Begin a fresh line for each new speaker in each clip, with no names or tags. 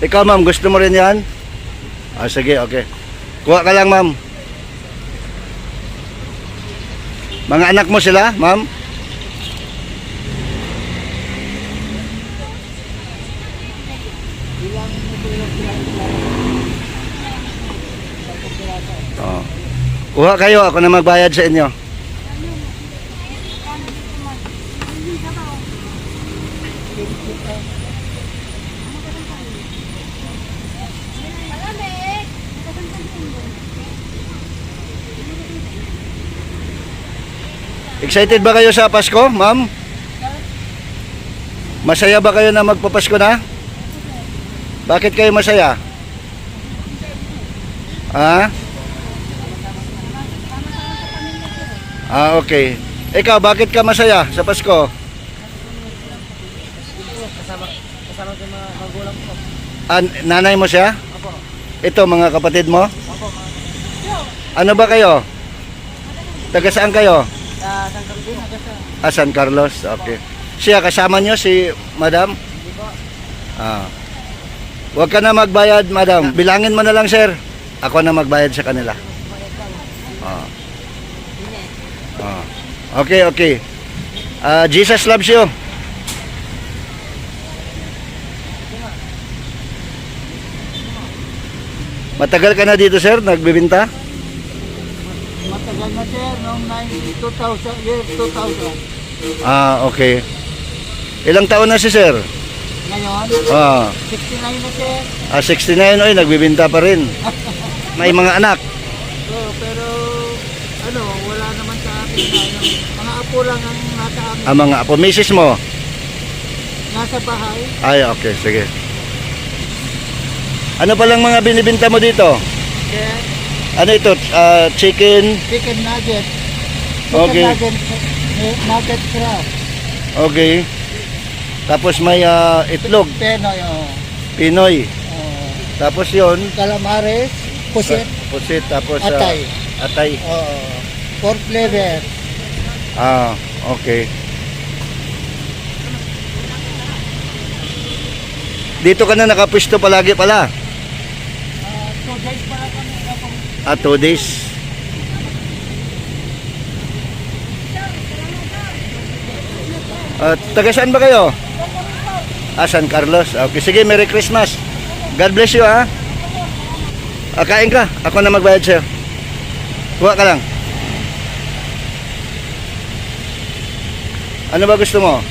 Ikaw, ma'am, gusto mo rin yan? Ah, sige, okay. Kuha ka lang, ma'am. Mga anak mo sila, ma'am? Oh. Kuha kayo, ako na magbayad sa inyo. Excited ba kayo sa Pasko, ma'am? Masaya ba kayo na magpapasko na? Bakit kayo masaya? Ah? Ah, okay. Ikaw, bakit ka masaya sa Pasko?
Kasama ko mga magulang ko.
Ah, nanay mo siya?
Opo.
Ito, mga kapatid mo?
Opo.
Ano ba kayo? Taga saan kayo?
Sa San Carlos, Agasa.
Ah, San Carlos, okay. Siya, kasama nyo si madam?
Hindi po.
Ah. Huwag ka na magbayad, madam. Bilangin mo na lang, sir. Ako na magbayad sa kanila. Ah. Ah. Okay, okay. Jesus loves you. Matagal ka na dito, sir? Nagbibinta?
Matagal na sir, noong 2000, year 2000.
Ah, okay. Ilang taon na si sir?
Ngayon,
Ah,
69 na sir.
69. Oy, nagbibinta pa rin. May mga anak.
So, pero, wala naman sa akin na yung mga apo lang ang nasa amin.
Ang mga apo. Misis mo?
Nasa bahay.
Ay, okay. Sige. Ano palang mga binibinta mo dito?
Sir,
Ano ito? Chicken?
chicken nugget.
Okay.
Nugget crab.
Okay. Tapos may itlog.
Penoy,
Pinoy. Tapos yon
calamares, pusit,
pusit. Tapos
atay.
atay.
Pork liver.
Ah, okay. Dito ka na nakapwesto palagi pala.
2 days para kami na
2 days. Taga saan ba kayo? San Carlos. Okay, sige, Merry Christmas. God bless you, ha. Kain ka. Ako na magbayad sa'yo. Kuha ka lang. Ano ba gusto mo?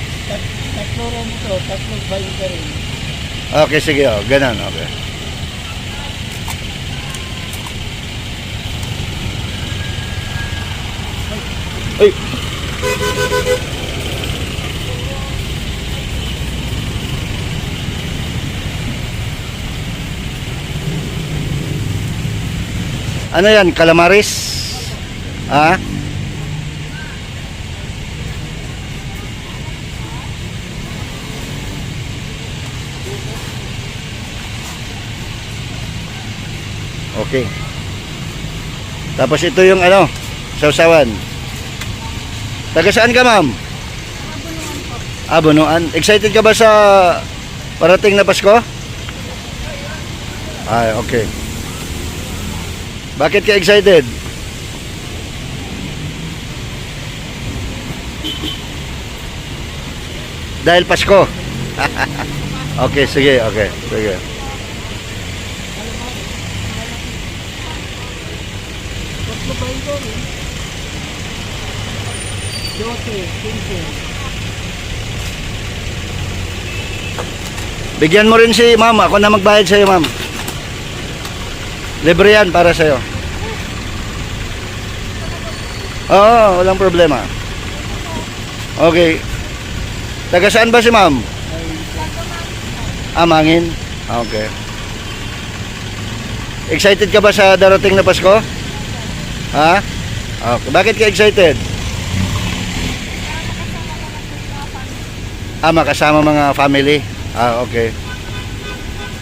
tatlo rin ito, tatlo bayo ka rin.
Okay, sige, oh. Ganun, okay. Ay! Ano yan? Calamaris? Ha? Okay. Tapos ito yung sausawan. Taga saan ka, ma'am? Bunuan. Excited ka ba sa parating na Pasko? Ay, okay. Bakit ka excited? Dahil Pasko. Okay, sige, okay. Sige.
Tatlo bayo ka rin. 12, 15.
Bigyan mo rin si ma'am. Ako na magbayad sa'yo, ma'am. Libre yan para sa'yo. Oo, walang problema. Okay. Taga saan ba si ma'am? Mangin? Okay. Excited ka ba sa darating na Pasko? Ha? Okay. Bakit ka excited? Makasama mga family. Okay.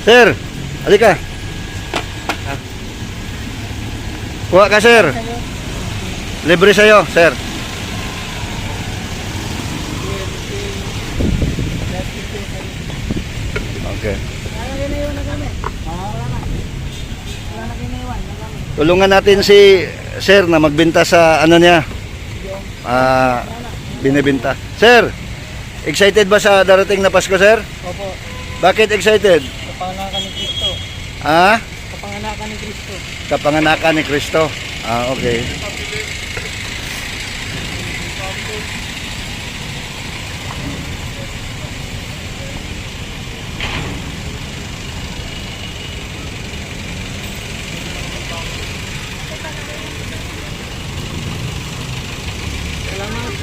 Sir, halika. Kuha ka, sir. Libre sa'yo, sir. Okay.
Kaya na yun na kami.
Tulungan natin si Sir na magbenta sa ano niya. Binibenta. Sir, excited ba sa darating na Pasko, Sir?
Opo.
Bakit excited?
Kapanganakan ni Kristo.
Ah?
Kapanganakan ni Kristo.
Kapanganakan ni Kristo. Okay.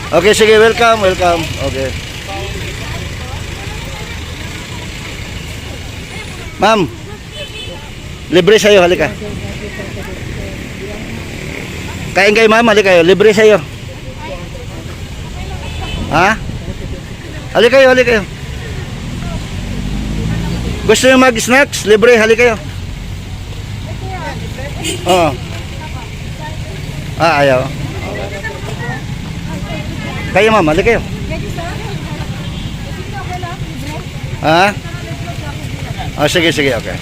Okay, sige, welcome, welcome. Okay. Ma'am, libre sa'yo, halika. Kain kayo, ma'am, halika kayo, libre sa'yo. Ha? Halika kayo, halika kayo. Gusto nyo mag-snacks? Libre, halika kayo. Oo. Ayaw. Kayo, ma'am, halika kayo. Ha? Sige, sige, okay.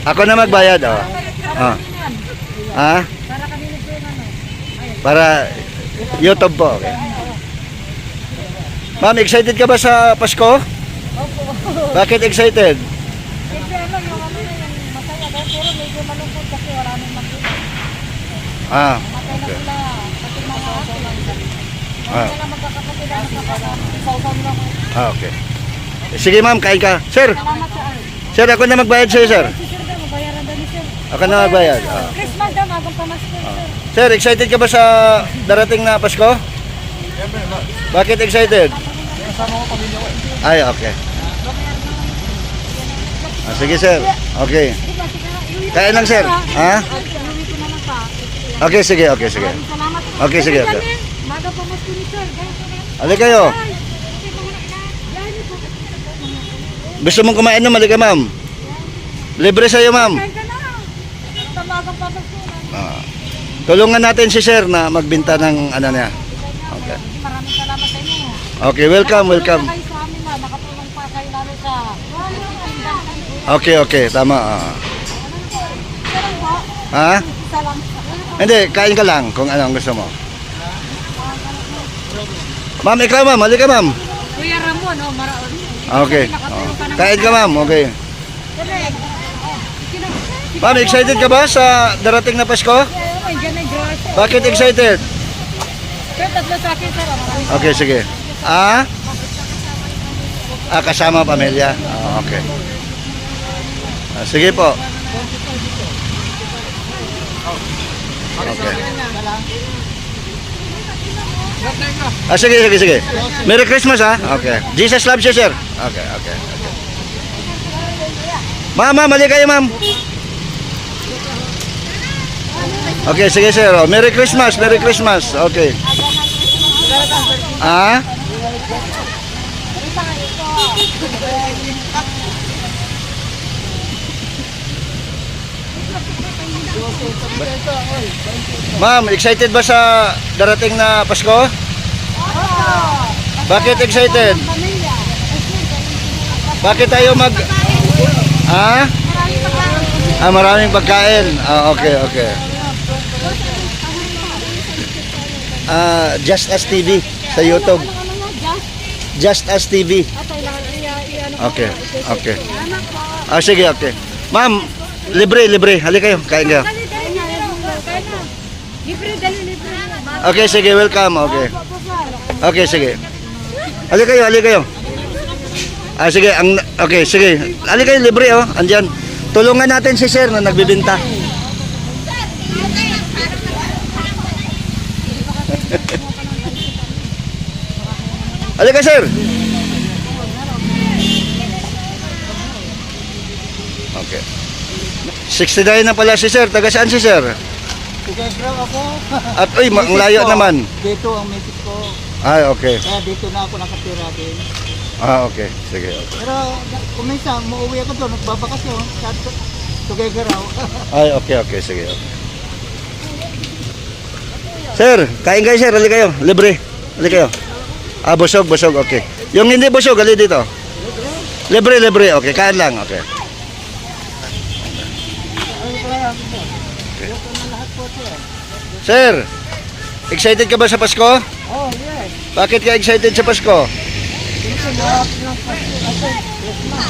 Ako na magbayad, Ha? Para YouTube po, okay. Ma'am, excited ka ba sa Pasko? Bakit excited?
Siyempre yung masaya daw, pero medyo malungkot kasi wala nang makita. Matay na sila, pati mga aso lang. Sila magkakapatid ang nakakasawsaw nila ko.
Okay. Sige ma'am, kain ka. Sir,
Salamat sa art.
sir, ako na magbayad sa'yo, sir.
Si Sir daw, mabayaran daw ni Sir.
Ako na magbayad.
Christmas daw, magong pamasko, Sir.
Sir, excited ka ba sa darating na Pasko? Bakit excited?
Kasama ko pamilya ko eh.
Ay, okay. Sige, sir. Okay. Kain lang, sir. Ha?
Inuwi ko naman pa.
Okay, sige, okay, sige.
Salamat.
Okay, sige, okay.
Maga pamasko ni Sir.
Halika kayo. Gusto mong kumain na, halika ma'am. Libre sa'yo, ma'am.
Kain ka na. Tamagang pamasko na.
Tulungan natin si sir na magbenta ng ano niya. Okay.
Maraming salamat sa inyo.
Okay, welcome, welcome.
Kayo sa amin na, nakatulong pa kayo namin sa
Okay, okay, tama. Ha? Hindi, kain ka lang kung ano ang gusto mo. Ma'am, ikaw ma'am, halika ma'am.
Kuya Ramon, maraon.
Okay. Kain ka ma'am, okay. Ma'am, excited ka ba sa darating na Pasko? Bakit excited?
Sir, tatlo sa akin, sir.
Okay, sige. Kasama pamilya. Okay. Sige po. Okay. Sige, sige, sige. Merry Christmas, ha? Okay. Jesus loves you, sir. Okay, okay. Ma'am, mali kayo, ma'am. Okay, sige, sir. Merry Christmas, Merry Christmas. Okay. Ma'am, excited ba sa darating na Pasko? Bakit excited? Bakit tayo maraming pagkain. Okay, okay. Just As TV sa YouTube. Just As TV. Okay, okay. Sige, okay. Ma'am, libre, libre. Halika kayo, kain kayo. Okay, sige, welcome. Okay. Okay, sige. Halika kayo, halika kayo. Sige, okay, sige. Halika kayo, libre, oh. Andyan. Tulungan natin si sir na nagbibenta. Halika, sir. Okay. 69 na pala si sir. Taga saan si sir?
Tugasraw ako.
At ang layo naman.
Dito ang misis ko.
Okay.
Kaya dito na ako nakatira din.
Okay. Sige. Okay.
Pero kung minsan, muuwi ako doon, nagbabakasyon sa Tugasraw.
Okay, okay. Sige. Okay. Sir, kain kayo, sir. Halika kayo. Libre. Halika kayo. Busog, busog. Okay. Yung hindi busog, halika dito. Libre, libre. Okay, kain lang. Okay. Sir, excited ka ba sa Pasko?
Oh, yes.
Bakit ka excited sa Pasko?
Ito, lahat ng Pasko. Christmas.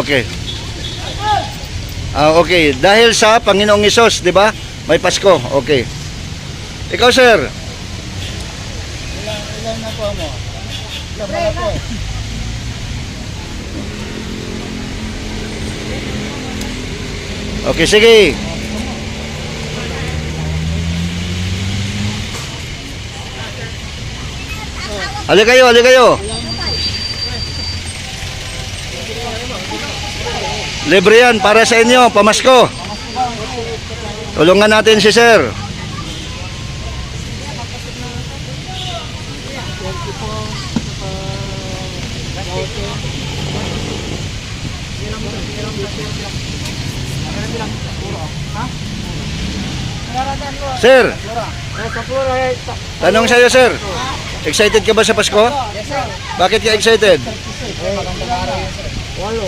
Okay. Okay. Dahil sa Panginoong Hesus, di ba? May Pasko. Okay. Ikaw, sir.
Ilan na po mo? Ilan malaki?
Okay, sige. Hali kayo, hali kayo. Libre yan para sa inyo, pamasko. Tulungan natin si sir. Sir, tanong sa'yo sir. Excited ka ba sa Pasko?
Yes, sir.
Bakit ka excited?
Walo.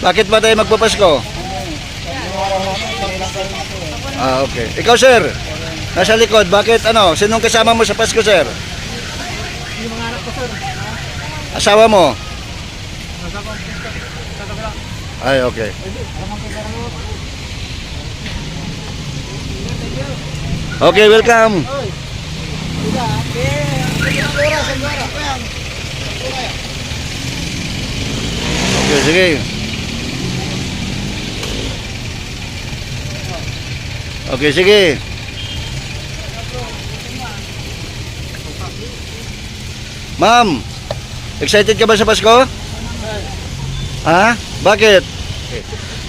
Bakit ba tayo magpapasko? Okay. Ikaw sir, nasa likod, bakit ano? Sinong kasama mo sa Pasko sir?
Yung mga anak ko, sir.
Asawa mo?
Nasa ko, sa kabila.
Ay, okay. Okay, welcome. Okay, sige. Okay, sige. Ma'am, excited ka ba sa Pasko? Ha? Bakit?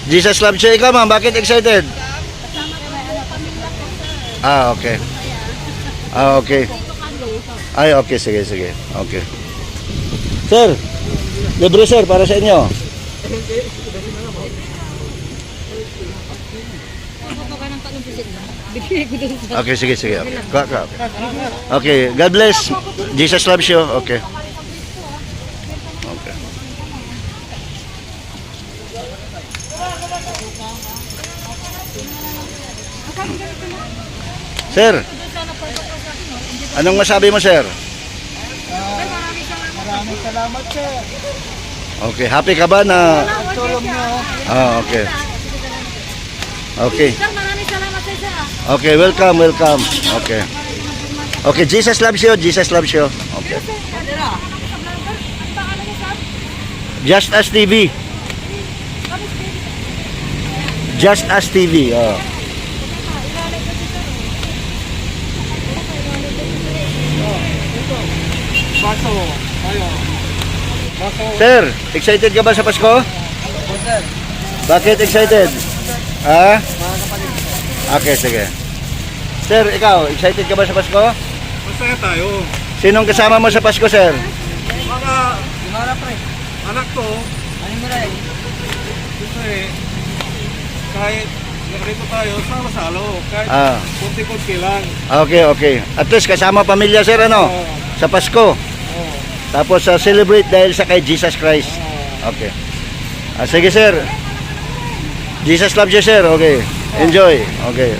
Jesus loves you. Ikaw, ma'am, bakit excited? Okay. Okay. Ay, okay, sige, sige. Okay. Sir, libre sir, para sa inyo. Okay, sige, sige. Okay. Okay, God bless. Jesus loves you. Okay. Okay. Sir, anong masabi mo, sir?
Maraming salamat, sir.
Okay, happy ka ba na...
Tulong niyo.
Okay. Okay.
Sir, maraming salamat sa sir.
Okay, welcome, welcome. Okay. Okay, Jesus loves you, Jesus loves you. Okay. Just As TV. Just As TV. Oh.
Baso. Ayo. Baso.
Sir, excited ka ba sa Pasko?
Sir.
Bakit excited? Ha? Okay, sige. Sir, ikaw, excited ka ba sa Pasko?
Masaya tayo.
Sinong kasama mo sa Pasko, sir?
Mga anak ko. Ano mo rin? Kasi kahit nakarito tayo, sama-salo. Kahit kunti-kunti lang.
Okay, okay. At least kasama pamilya, sir, ano? Sa Pasko. Tapos celebrate dahil sa kay Jesus Christ. Okay. Sige, sir. Jesus loves you, sir. Okay. Enjoy. Okay.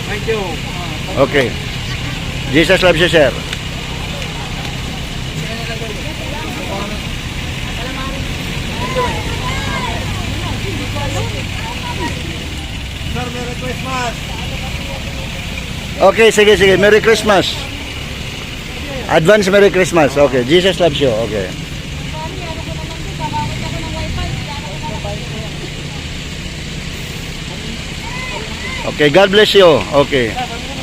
Thank you.
Okay. Jesus loves you, sir.
Sir, Merry Christmas.
Okay, sige, sige. Merry Christmas. Advance Merry Christmas. Okay. Jesus loves you. Okay. Okay, God bless you. Okay.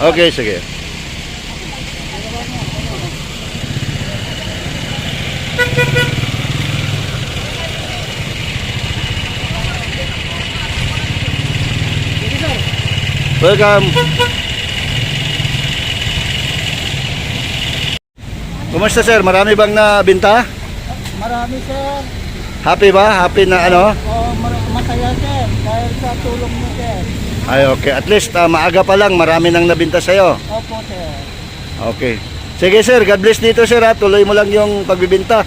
Okay, sige. Welcome. Kumusta sir? Marami bang nabinta?
Marami, sir.
Happy ba? Happy na ano?
Masaya, sir. Dahil sa tulong niyo, sir.
Ay, okay. At least maaga pa lang marami nang nabinta sa'yo.
Opo, sir.
Okay. Sige sir, God bless dito sir ha. Tuloy mo lang yung pagbibinta.